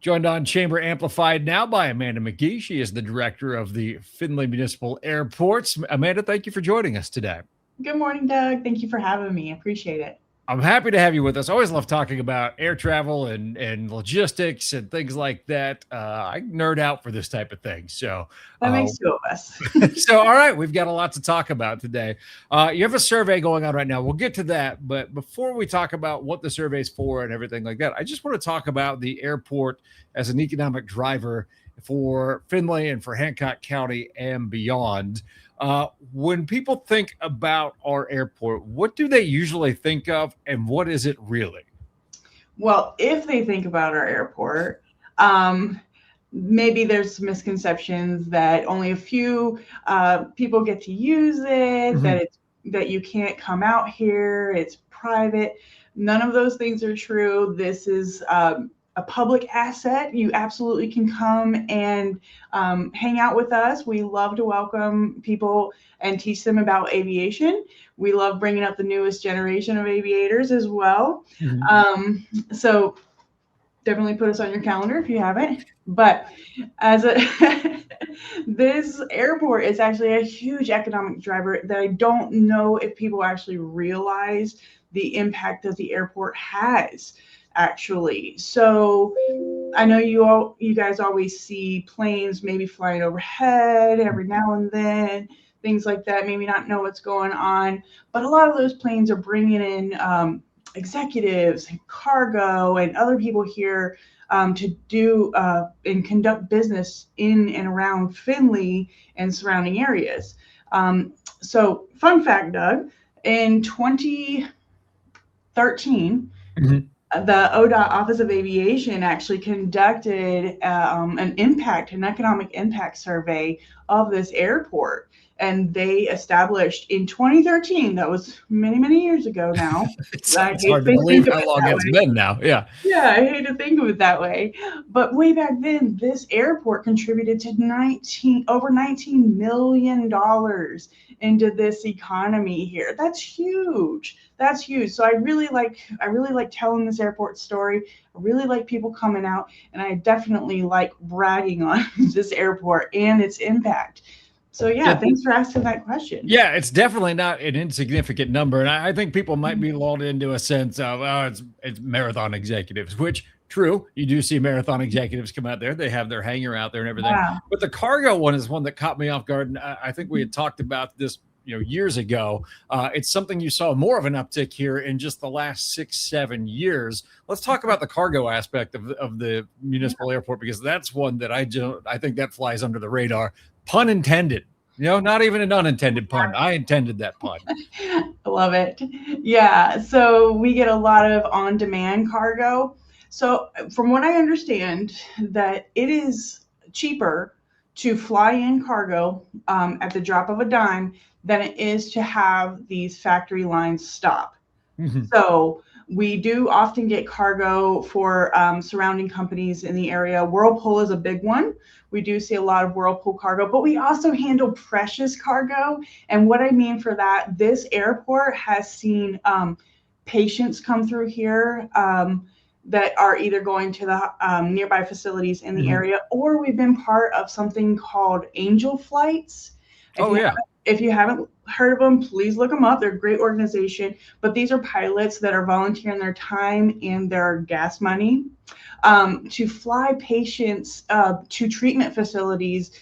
Joined on Chamber Amplified now by Amanda McGee. She is the director of the Findlay Municipal Airports. Amanda, thank you for joining us today. Good morning, Doug. Thank you for having me. I appreciate it. I'm happy to have you with us. I always love talking about air travel and logistics and things like that. I nerd out for this type of thing. So that makes two of us. So, all right, we've got a lot to talk about today. You have a survey going on right now. We'll get to that. But before we talk about what the survey's for and everything like that, I just want to talk about the airport as an economic driver for Findlay and for Hancock County and beyond. When people think about our airport, what do they usually think of and what is it really? Well, if they think about our airport, maybe there's misconceptions that only a few people get to use it, that you can't come out here, it's private. None of those things are true. This is a public asset. You absolutely can come and hang out with us. We love to welcome people and teach them about aviation. We love bringing up the newest generation of aviators as well. So definitely put us on your calendar if you haven't. But this airport is actually a huge economic driver that I don't know if people actually realize the impact that the airport has. Actually, so I know you guys always see planes maybe flying overhead every now and then, things like that, maybe not know what's going on, but a lot of those planes are bringing in executives and cargo and other people here to do and conduct business in and around Findlay and surrounding areas. So fun fact, Doug, in 2013, the ODOT Office of Aviation actually conducted an economic impact survey of this airport. And they established in 2013, that was many, many years ago now. It's hard to believe how long it's been now. Yeah, I hate to think of it that way. But way back then, this airport contributed to over $19 million into this economy here. That's huge. That's huge. So I really like telling this airport story. I really like people coming out, and I definitely like bragging on this airport and its impact. So yeah, thanks for asking that question. Yeah, it's definitely not an insignificant number. And I think people might be lulled into a sense of, it's marathon executives, which true, you do see marathon executives come out there. They have their hangar out there and everything. Wow. But the cargo one is one that caught me off guard. And I think we had talked about this years ago. It's something you saw more of an uptick here in just the last 6-7 years. Let's talk about the cargo aspect of the municipal airport, because that's one that I think that flies under the radar. Pun intended. Not even an unintended pun. I intended that pun. I love it. Yeah. So we get a lot of on-demand cargo. So from what I understand, that it is cheaper to fly in cargo at the drop of a dime than it is to have these factory lines stop. So we do often get cargo for surrounding companies in the area. Whirlpool is a big one. We do see a lot of Whirlpool cargo, but we also handle precious cargo. And what I mean for that, this airport has seen patients come through here that are either going to the nearby facilities in the area, or we've been part of something called Angel Flights. If you haven't heard of them, please look them up. They're a great organization, but these are pilots that are volunteering their time and their gas money to fly patients to treatment facilities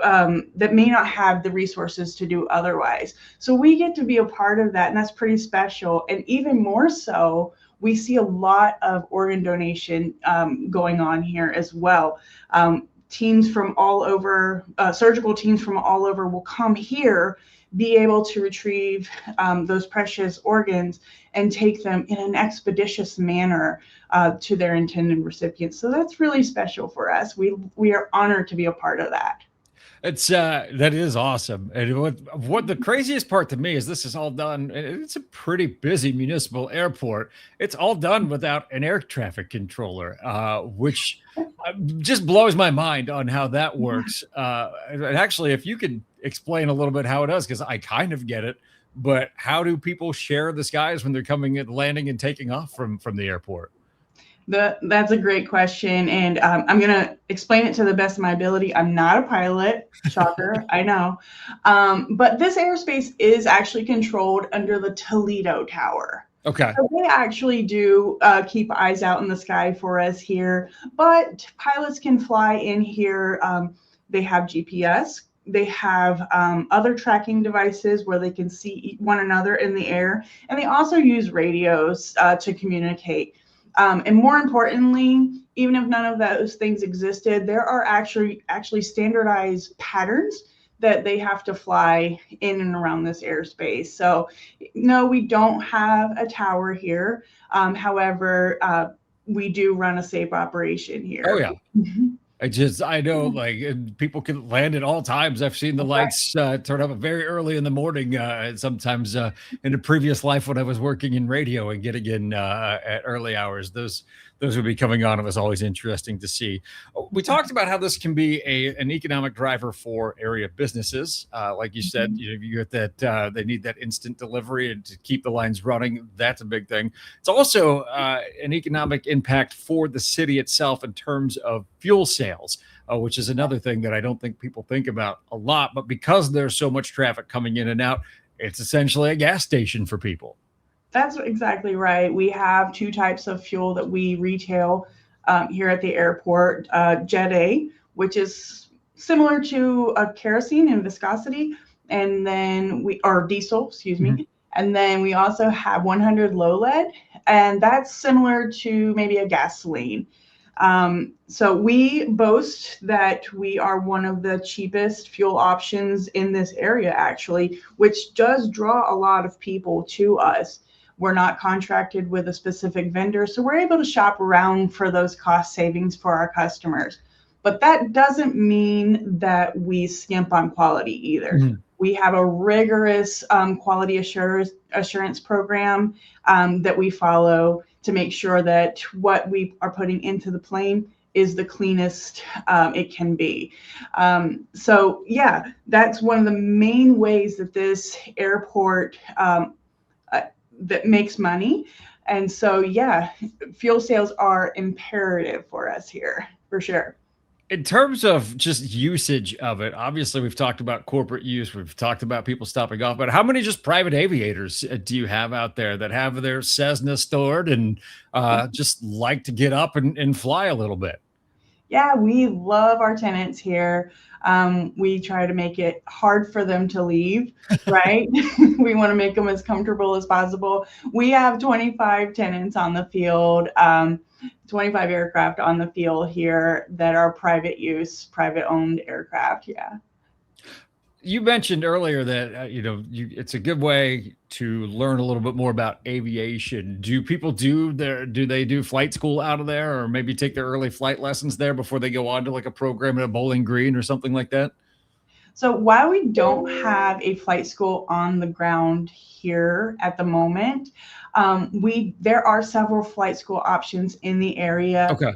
that may not have the resources to do otherwise. So we get to be a part of that, and that's pretty special. And even more so, we see a lot of organ donation going on here as well. Teams from all over, surgical teams from all over will come here, be able to retrieve those precious organs and take them in an expeditious manner to their intended recipients. So that's really special for us. We are honored to be a part of that. That is awesome. And what the craziest part to me is this is all done. It's a pretty busy municipal airport. It's all done without an air traffic controller, which just blows my mind on how that works. And actually, if you could explain a little bit how it does, because I kind of get it, but how do people share the skies when they're coming and landing and taking off from the airport? That's a great question, and I'm going to explain it to the best of my ability. I'm not a pilot, shocker, I know. But this airspace is actually controlled under the Toledo Tower. Okay. So they actually do keep eyes out in the sky for us here, but pilots can fly in here. They have GPS. They have other tracking devices where they can see one another in the air, and they also use radios to communicate. And more importantly, even if none of those things existed, there are actually standardized patterns that they have to fly in and around this airspace. So no, we don't have a tower here. However, we do run a safe operation Oh here. yeah. I know, like, people can land at all times. I've seen the Right. lights turn up very early in the morning. And sometimes in a previous life when I was working in radio and getting in at early hours, those would be coming on. It was always interesting to see. We talked about how this can be an economic driver for area businesses. Like you said, Mhm. you get that they need that instant delivery and to keep the lines running. That's a big thing. It's also an economic impact for the city itself in terms of fuel sales, which is another thing that I don't think people think about a lot. But because there's so much traffic coming in and out, it's essentially a gas station for people. That's exactly right. We have two types of fuel that we retail here at the airport. Jet A, which is similar to a kerosene in viscosity, and then or diesel, excuse Mhm. me. And then we also have 100 low lead, and that's similar to maybe a gasoline. So we boast that we are one of the cheapest fuel options in this area, actually, which does draw a lot of people to us. We're not contracted with a specific vendor, so we're able to shop around for those cost savings for our customers. But that doesn't mean that we skimp on quality either. Mhm. We have a rigorous quality assurance program that we follow to make sure that what we are putting into the plane is the cleanest it can be. So, yeah, that's one of the main ways that this airport uh, that makes money. And so, yeah, fuel sales are imperative for us here, for sure. In terms of just usage of it, obviously we've talked about corporate use, we've talked about people stopping off, but how many just private aviators do you have out there that have their Cessna stored and just like to get up and fly a little bit? Yeah, we love our tenants here. We try to make it hard for them to leave, right? We want to make them as comfortable as possible. We have 25 tenants on the field, 25 aircraft on the field here that are private use, private owned aircraft. Yeah. You mentioned earlier that it's a good way to learn a little bit more about aviation. Do people do they do flight school out of there, or maybe take their early flight lessons there before they go on to like a program at a Bowling Green or something like that? So while we don't have a flight school on the ground here at the moment, we there are several flight school options in the area. Okay.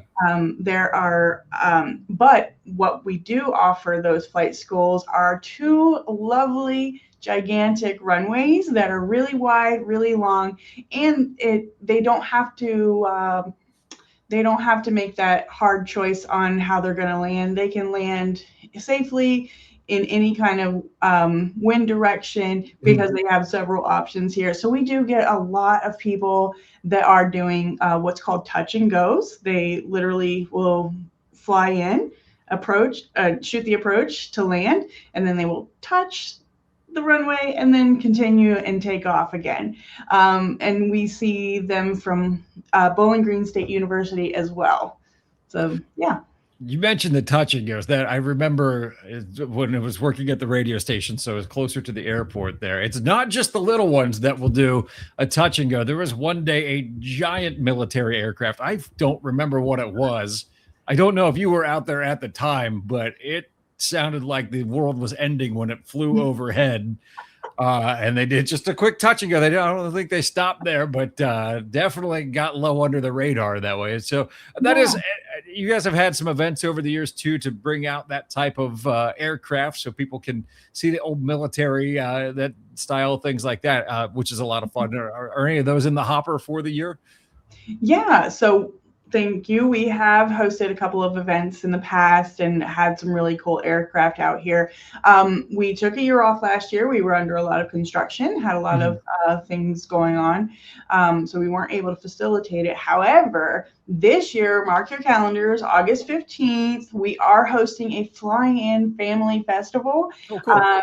But what we do offer those flight schools are two lovely, gigantic runways that are really wide, really long, and they don't have to make that hard choice on how they're going to land. They can land safely in any kind of wind direction Mhm. because they have several options here. So we do get a lot of people that are doing what's called touch and goes. They literally will fly in, shoot the approach to land, and then they will touch the runway and then continue and take off again. And we see them from Bowling Green State University as well. So, yeah. You mentioned the touch and goes that I remember when I was working at the radio station, so it was closer to the airport there. It's not just the little ones that will do a touch and go. There was one day a giant military aircraft. I don't remember what it was. I don't know if you were out there at the time, but it sounded like the world was ending when it flew overhead. And they did just a quick touch and go. I don't think they stopped there, but definitely got low under the radar that way. So that is, Yeah. you guys have had some events over the years too to bring out that type of aircraft so people can see the old military, that style, things like that, which is a lot of fun. Are any of those in the hopper for the year? Yeah. So Thank you. We have hosted a couple of events in the past and had some really cool aircraft out here. We took a year off last year. We were under a lot of construction, had a lot of things going on. So we weren't able to facilitate it. However, this year, mark your calendars, August 15th, we are hosting a Flying In Family Festival. Oh, cool.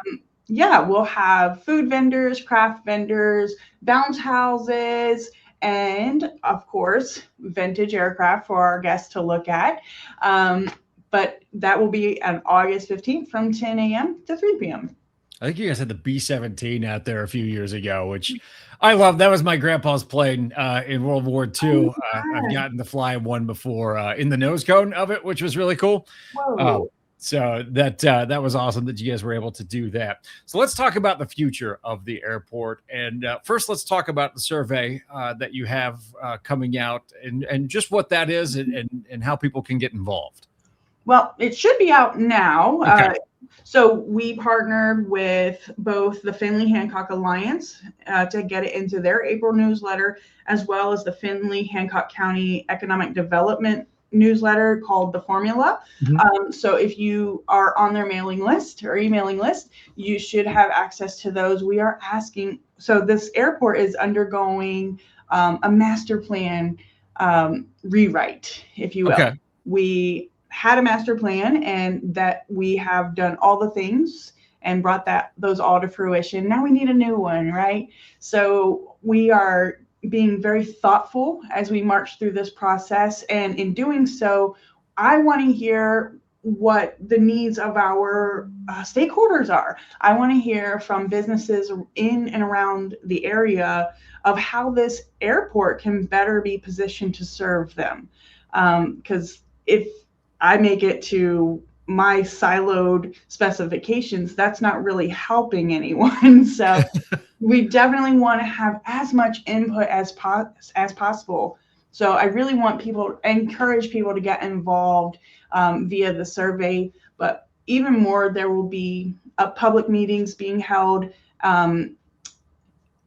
Yeah, we'll have food vendors, craft vendors, bounce houses, and of course, vintage aircraft for our guests to look at. But that will be on August 15th from 10 a.m. to 3 p.m. I think you guys had the B-17 out there a few years ago, which I love. That was my grandpa's plane in World War II. I've gotten to fly one before in the nose cone of it, which was really cool. Whoa. So that was awesome that you guys were able to do that. So let's talk about the future of the airport. And first, let's talk about the survey that you have coming out and just what that is and how people can get involved. Well, it should be out now. Okay. So we partnered with both the Findlay Hancock Alliance to get it into their April newsletter, as well as the Findlay Hancock County Economic Development newsletter called The Formula. So if you are on their mailing list or emailing list, you should have access to those. We are asking, so this airport is undergoing a master plan rewrite, if you will. Okay. We had a master plan and that we have done all the things and brought those all to fruition. Now we need a new one, right? So we are being very thoughtful as we march through this process. And in doing so, I want to hear what the needs of our stakeholders are. I want to hear from businesses in and around the area of how this airport can better be positioned to serve them. Because if I make it to my siloed specifications, that's not really helping anyone. So we definitely want to have as much input as possible. So I really want encourage people to get involved via the survey, but even more, there will be public meetings being held in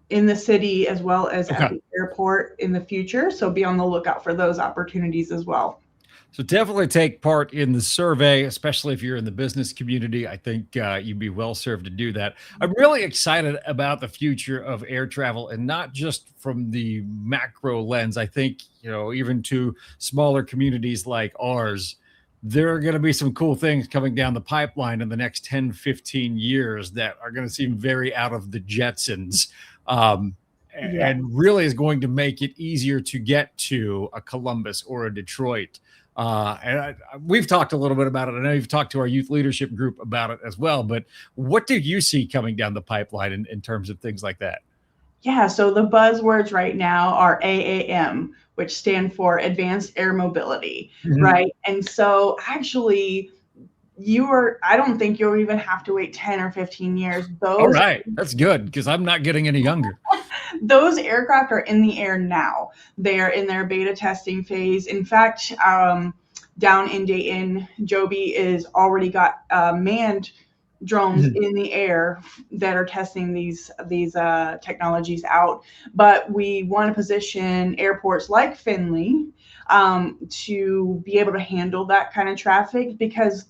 the city as well as at the airport in the future. So be on the lookout for those opportunities as well. So definitely take part in the survey, especially if you're in the business community. I think you'd be well served to do that. I'm really excited about the future of air travel, and not just from the macro lens. I think, even to smaller communities like ours, there are going to be some cool things coming down the pipeline in the next 10, 15 years that are going to seem very out of the Jetsons. And really is going to make it easier to get to a Columbus or a Detroit. We've talked a little bit about it. I know you've talked to our youth leadership group about it as well, but what do you see coming down the pipeline in terms of things like that? Yeah, so the buzzwords right now are AAM, which stand for Advanced Air Mobility, right? And so actually, I don't think you'll even have to wait 10 or 15 years. All right, that's good, because I'm not getting any younger. Those aircraft are in the air now. They are in their beta testing phase. In fact, down in Dayton, Joby is already got manned drones in the air that are testing these technologies out. But we want to position airports like Findlay to be able to handle that kind of traffic, because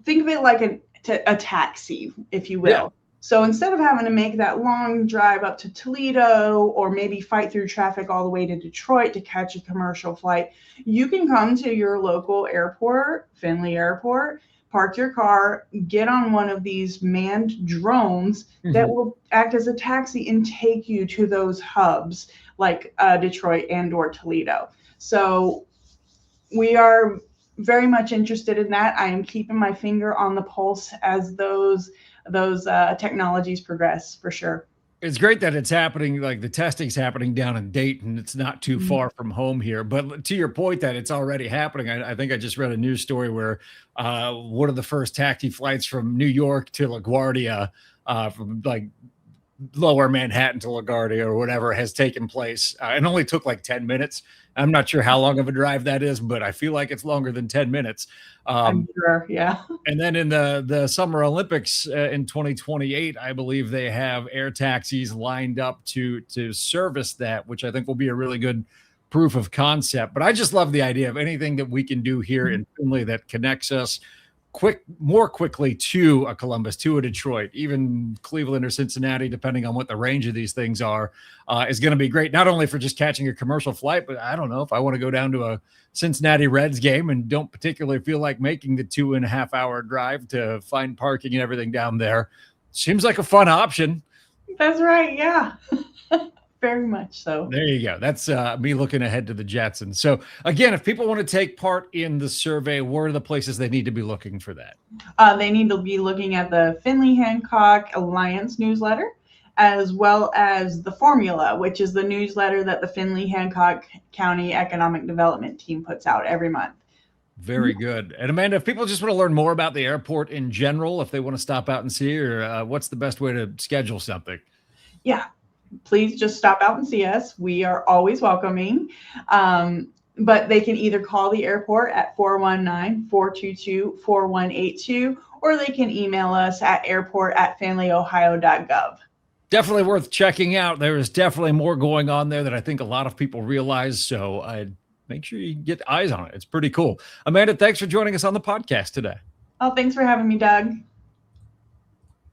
think of it like a taxi, if you will. Yeah. So instead of having to make that long drive up to Toledo or maybe fight through traffic all the way to Detroit to catch a commercial flight, you can come to your local airport, Findlay Airport, park your car, get on one of these manned drones that will act as a taxi and take you to those hubs like Detroit and or Toledo. So we are very much interested in that. I am keeping my finger on the pulse as those technologies progress, for sure. It's great that it's happening, like the testing's happening down in Dayton. It's not too far from home here. But to your point that it's already happening, I think I just read a news story where one of the first taxi flights from New York to LaGuardia, from like lower Manhattan to LaGuardia or whatever, has taken place. It only took like 10 minutes. I'm not sure how long of a drive that is, but I feel like it's longer than 10 minutes. I'm sure, yeah. And then in the Summer Olympics in 2028, I believe they have air taxis lined up to service that, which I think will be a really good proof of concept. But I just love the idea of anything that we can do here in Findlay that connects us more quickly to a Columbus, to a Detroit, even Cleveland or Cincinnati, depending on what the range of these things are, is going to be great. Not only for just catching a commercial flight, but I don't know if I want to go down to a Cincinnati Reds game and don't particularly feel like making the 2.5-hour drive to find parking and everything down there. Seems like a fun option. That's right. Yeah. Very much so. There you go. That's me looking ahead to the Jetsons. So again, if people want to take part in the survey, where are the places they need to be looking for that? They need to be looking at the Findlay Hancock Alliance newsletter, as well as the Formula, which is the newsletter that the Findlay Hancock County Economic Development Team puts out every month. Very good. And Amanda, if people just want to learn more about the airport in general, if they want to stop out and see, or what's the best way to schedule something? Yeah, please just stop out and see us. We are always welcoming. But they can either call the airport at 419-422-4182, or they can email us at airport@findlayohio.gov. Definitely worth checking out. There is definitely more going on there than I think a lot of people realize. So make sure you get eyes on it. It's pretty cool. Amanda, thanks for joining us on the podcast today. Oh, thanks for having me, Doug.